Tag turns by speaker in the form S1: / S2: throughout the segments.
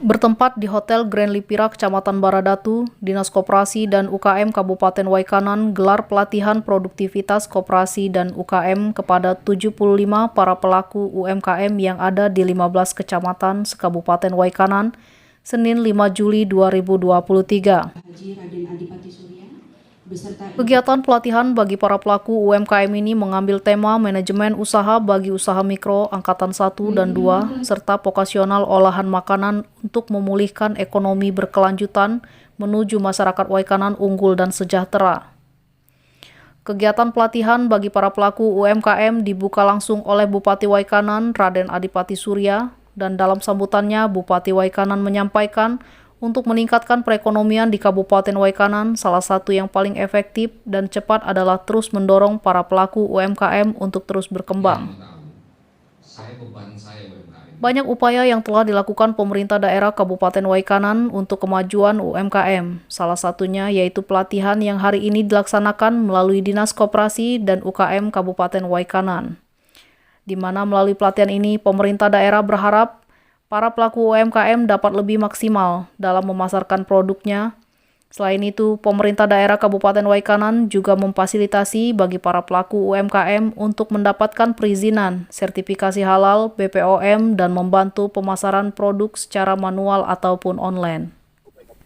S1: Bertempat di Hotel Grand Lipira, Kecamatan Baradatu, Dinas Koperasi dan UKM Kabupaten Waikanan gelar pelatihan produktivitas koperasi dan UKM kepada 75 para pelaku UMKM yang ada di 15 kecamatan se-Kabupaten Waikanan, Senin 5 Juli 2023. Kegiatan pelatihan bagi para pelaku UMKM ini mengambil tema manajemen usaha bagi usaha mikro angkatan 1 dan 2 serta vokasional olahan makanan untuk memulihkan ekonomi berkelanjutan menuju masyarakat Waikanan unggul dan sejahtera. Kegiatan pelatihan bagi para pelaku UMKM dibuka langsung oleh Bupati Waikanan Raden Adipati Surya, dan dalam sambutannya Bupati Waikanan menyampaikan untuk meningkatkan perekonomian di Kabupaten Waikanan, salah satu yang paling efektif dan cepat adalah terus mendorong para pelaku UMKM untuk terus berkembang. Banyak upaya yang telah dilakukan pemerintah daerah Kabupaten Waikanan untuk kemajuan UMKM. Salah satunya yaitu pelatihan yang hari ini dilaksanakan melalui Dinas Koperasi dan UKM Kabupaten Waikanan. Di mana melalui pelatihan ini, pemerintah daerah berharap para pelaku UMKM dapat lebih maksimal dalam memasarkan produknya. Selain itu, pemerintah daerah Kabupaten Waikanan juga memfasilitasi bagi para pelaku UMKM untuk mendapatkan perizinan, sertifikasi halal, BPOM, dan membantu pemasaran produk secara manual ataupun online.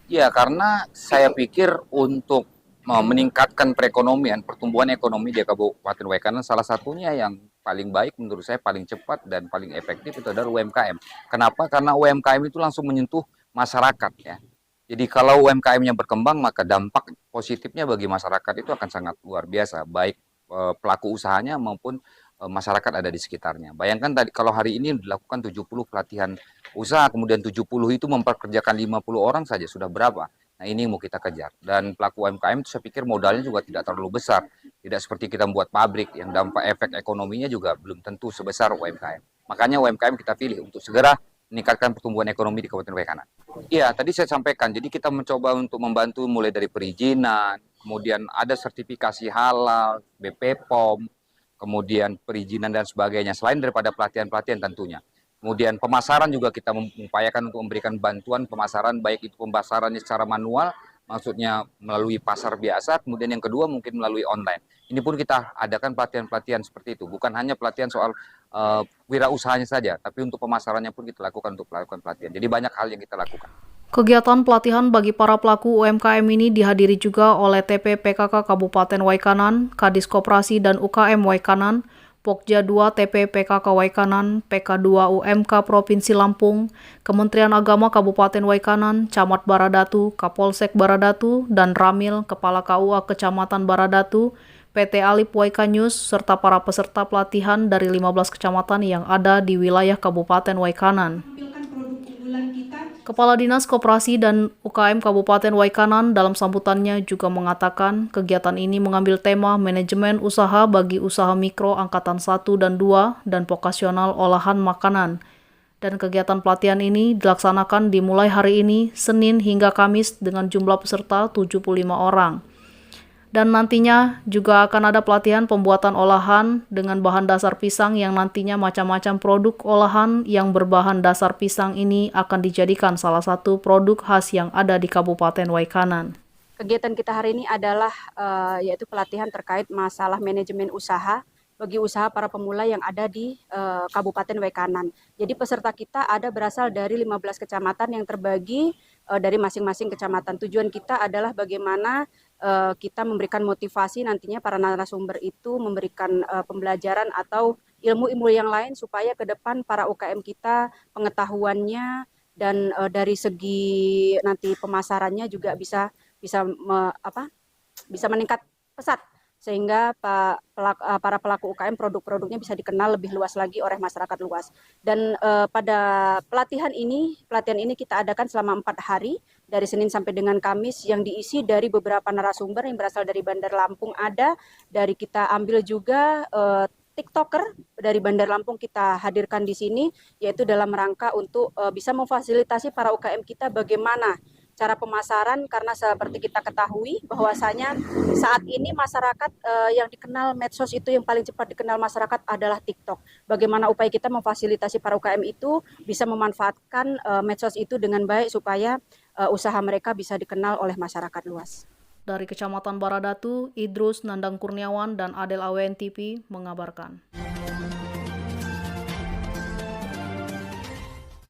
S2: Ya, karena saya pikir untuk meningkatkan perekonomian, pertumbuhan ekonomi di Kabupaten Waikanan, salah satunya yang paling baik menurut saya, paling cepat dan paling efektif itu adalah UMKM. Kenapa? Karena UMKM itu langsung menyentuh masyarakat ya. Jadi kalau UMKM-nya berkembang, maka dampak positifnya bagi masyarakat itu akan sangat luar biasa, baik pelaku usahanya maupun masyarakat ada di sekitarnya. Bayangkan tadi kalau hari ini dilakukan 70 pelatihan usaha, kemudian 70 itu memperkerjakan 50 orang saja, sudah berapa? Nah, ini yang mau kita kejar. Dan pelaku UMKM itu saya pikir modalnya juga tidak terlalu besar. Tidak seperti kita membuat pabrik yang dampak efek ekonominya juga belum tentu sebesar UMKM. Makanya UMKM kita pilih untuk segera meningkatkan pertumbuhan ekonomi di Kabupaten Waikanan. Iya, tadi saya sampaikan. Jadi kita mencoba untuk membantu mulai dari perizinan, kemudian ada sertifikasi halal, BPOM, kemudian perizinan dan sebagainya. Selain daripada pelatihan-pelatihan tentunya. Kemudian pemasaran juga kita mengupayakan untuk memberikan bantuan pemasaran, baik itu pemasarannya secara manual, maksudnya melalui pasar biasa, kemudian yang kedua mungkin melalui online. Ini pun kita adakan pelatihan-pelatihan seperti itu, bukan hanya pelatihan soal wirausahanya saja, tapi untuk pemasarannya pun kita lakukan untuk melakukan pelatihan. Jadi banyak hal yang kita lakukan.
S1: Kegiatan pelatihan bagi para pelaku UMKM ini dihadiri juga oleh TP PKK Kabupaten Waikanan, Kadis Koperasi dan UKM Waikanan, Pokja 2 TP PKK Waikanan, PK2 UMK Provinsi Lampung, Kementerian Agama Kabupaten Waikanan, Camat Baradatu, Kapolsek Baradatu, dan Ramil, Kepala KUA Kecamatan Baradatu, PT Alip Waikanyus, serta para peserta pelatihan dari 15 kecamatan yang ada di wilayah Kabupaten Waikanan. Kepala Dinas Koperasi dan UKM Kabupaten Waikanan dalam sambutannya juga mengatakan kegiatan ini mengambil tema manajemen usaha bagi usaha mikro angkatan 1 dan 2 dan vokasional olahan makanan. Dan kegiatan pelatihan ini dilaksanakan dimulai hari ini, Senin hingga Kamis dengan jumlah peserta 75 orang. Dan nantinya juga akan ada pelatihan pembuatan olahan dengan bahan dasar pisang yang nantinya macam-macam produk olahan yang berbahan dasar pisang ini akan dijadikan salah satu produk khas yang ada di Kabupaten Waikanan.
S3: Kegiatan kita hari ini adalah yaitu pelatihan terkait masalah manajemen usaha bagi usaha para pemula yang ada di Kabupaten Waikanan. Jadi peserta kita ada berasal dari 15 kecamatan yang terbagi dari masing-masing kecamatan. Tujuan kita adalah bagaimana kita memberikan motivasi nantinya para narasumber itu memberikan pembelajaran atau ilmu-ilmu yang lain supaya ke depan para UKM kita pengetahuannya dan dari segi nanti pemasarannya juga bisa meningkat pesat sehingga para pelaku UKM produk-produknya bisa dikenal lebih luas lagi oleh masyarakat luas. Dan pada pelatihan ini kita adakan selama 4 hari dari Senin sampai dengan Kamis yang diisi dari beberapa narasumber yang berasal dari Bandar Lampung ada, dari kita ambil juga TikToker dari Bandar Lampung kita hadirkan di sini, yaitu dalam rangka untuk bisa memfasilitasi para UKM kita bagaimana cara pemasaran, karena seperti kita ketahui bahwasanya saat ini masyarakat yang dikenal medsos itu yang paling cepat dikenal masyarakat adalah TikTok. Bagaimana upaya kita memfasilitasi para UKM itu bisa memanfaatkan medsos itu dengan baik supaya usaha mereka bisa dikenal oleh masyarakat luas.
S1: Dari Kecamatan Baradatu, Idrus Nandang Kurniawan dan Adel AWN TV mengabarkan.